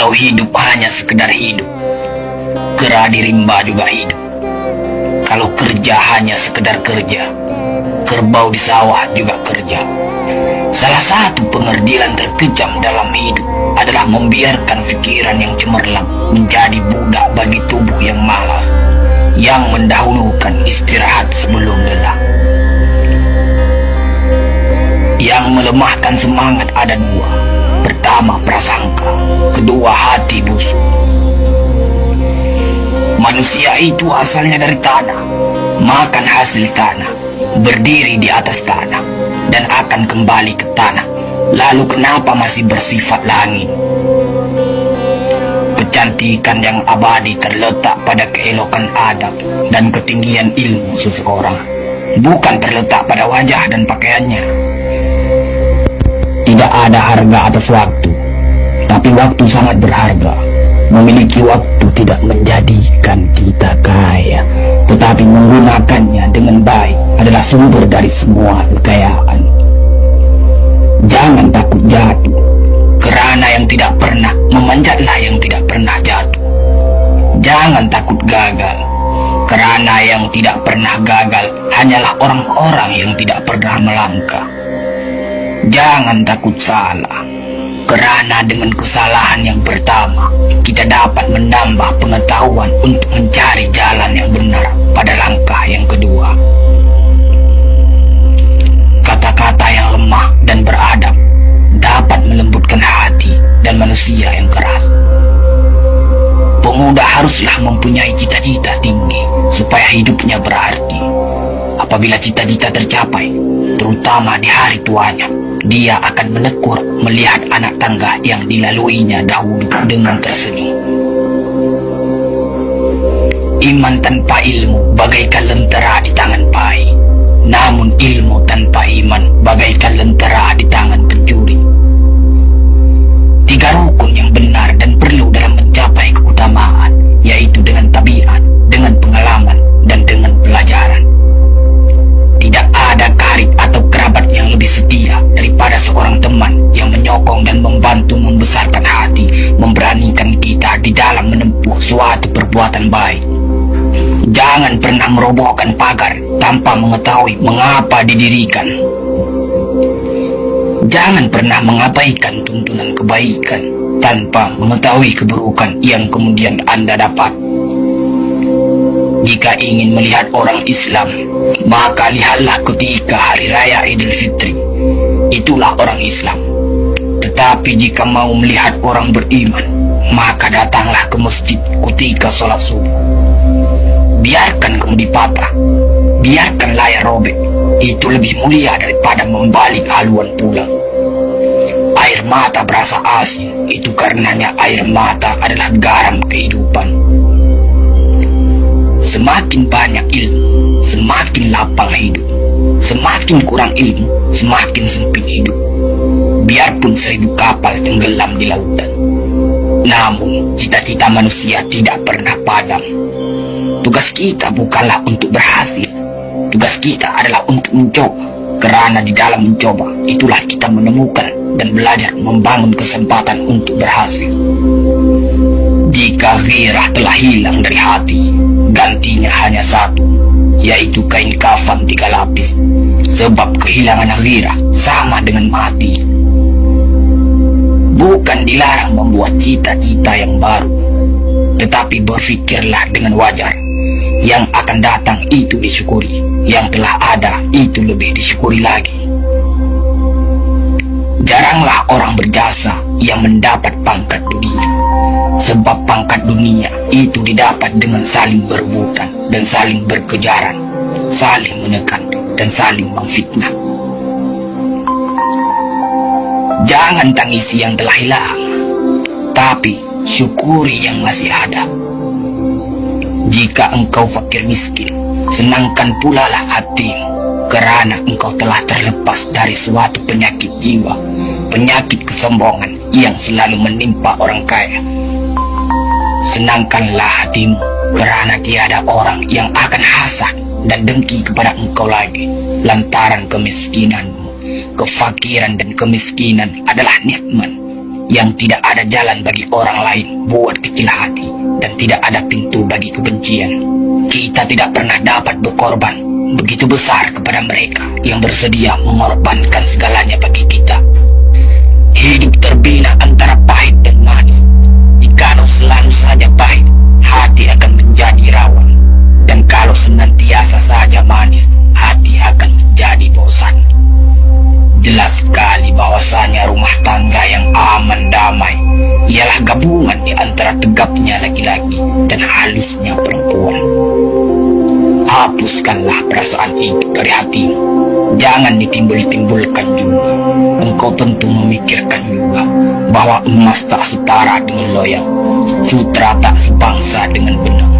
Kalau hidup hanya sekedar hidup, kera di rimba juga hidup. Kalau kerja hanya sekedar kerja, kerbau di sawah juga kerja. Salah satu pengerdilan terkejam dalam hidup adalah membiarkan pikiran yang cemerlang menjadi budak bagi tubuh yang malas, yang mendahulukan istirahat sebelum lelah. Yang melemahkan semangat ada dua. Pertama, prasangka. Kedua, hati busuk. Manusia itu asalnya dari tanah, makan hasil tanah, berdiri di atas tanah, dan akan kembali ke tanah. Lalu kenapa masih bersifat langit? Kecantikan yang abadi terletak pada keelokan adab dan ketinggian ilmu seseorang, bukan terletak pada wajah dan pakaiannya. Tidak ada harga atas waktu, tapi waktu sangat berharga. Memiliki waktu tidak menjadikan kita kaya, tetapi menggunakannya dengan baik adalah sumber dari semua kekayaan. Jangan takut jatuh, kerana yang tidak pernah memanjatlah yang tidak pernah jatuh. Jangan takut gagal, kerana yang tidak pernah gagal hanyalah orang-orang yang tidak pernah melangkah. Jangan takut salah, kerana dengan kesalahan yang pertama, kita dapat menambah pengetahuan untuk mencari jalan yang benar pada langkah yang kedua. Kata-kata yang lemah dan beradab dapat melembutkan hati dan manusia yang keras. Pemuda haruslah mempunyai cita-cita tinggi supaya hidupnya berarti. Apabila cita-cita tercapai, terutama di hari tuanya, dia akan menekur melihat anak tangga yang dilaluinya dahulu dengan tersenyum. Iman tanpa ilmu bagaikan lentera di tangan pai, namun ilmu tanpa iman bagaikan lentera di tangan pencuri. Tiga rukun yang benar dan perlu dalam mencapai keutamaan, yaitu dengan tabiat, dengan pengalaman, dan dengan pelajaran. Tidak ada karib atau kerabat yang lebih setia daripada seorang teman yang menyokong dan membantu membesarkan hati, memberanikan kita di dalam menempuh suatu perbuatan baik. Jangan pernah merobohkan pagar tanpa mengetahui mengapa didirikan. Jangan pernah mengabaikan tuntunan kebaikan tanpa mengetahui keburukan yang kemudian Anda dapat. Jika ingin melihat orang Islam, maka lihatlah ketika hari raya Idul Fitri. Itulah orang Islam. Tetapi jika mau melihat orang beriman, maka datanglah ke masjid ketika sholat subuh. Biarkan kemudian patah, biarkan layar robek. Itu lebih mulia daripada membalik haluan pulang. Air mata berasa asin, itu karenanya air mata adalah garam kehidupan. Semakin banyak ilmu, semakin lapang hidup. Semakin kurang ilmu, semakin sempit hidup. Biarpun 1000 kapal tenggelam di lautan, namun cita-cita manusia tidak pernah padam. Tugas kita bukanlah untuk berhasil, tugas kita adalah untuk mencoba. Kerana di dalam mencoba, itulah kita menemukan dan belajar membangun kesempatan untuk berhasil. Jika gairah telah hilang dari hati, gantinya hanya satu, yaitu kain kafan 3 lapis. Sebab kehilangan gairah sama dengan mati. Bukan dilarang membuat cita-cita yang baru, tetapi berfikirlah dengan wajar. Yang akan datang itu disyukuri, yang telah ada itu lebih disyukuri lagi. Jaranglah orang berjasa yang mendapat pangkat dunia, sebab pangkat dunia itu didapat dengan saling berebutan dan saling berkejaran, saling menekan dan saling memfitnah. Jangan tangisi yang telah hilang, tapi syukuri yang masih ada. Jika engkau fakir miskin, senangkan pula lah hatimu, kerana engkau telah terlepas dari suatu penyakit jiwa, penyakit kesombongan yang selalu menimpa orang kaya. Senangkanlah hatimu, kerana tiada orang yang akan hasad dan dengki kepada engkau lagi, lantaran kemiskinanmu. Kefakiran dan kemiskinan adalah nikmat, yang tidak ada jalan bagi orang lain buat kecil hati, dan tidak ada pintu bagi kebencian. Kita tidak pernah dapat berkorban begitu besar kepada mereka yang bersedia mengorbankan segalanya bagi kita. Hidup terbina antara pahit dan manis. Jikalau selalu saja pahit, hati akan menjadi rawan. Dan kalau senantiasa saja manis, hati akan menjadi bosan. Jelas sekali bahwasanya rumah tangga yang aman damai ialah gabungan di antara tegapnya laki-laki dan halusnya perempuan. Hapuskanlah perasaan itu dari hatimu. Jangan ditimbul-timbulkan juga. Engkau tentu memikirkan juga bahwa emas tak setara dengan loyang, sutra tak sebangsa dengan benang.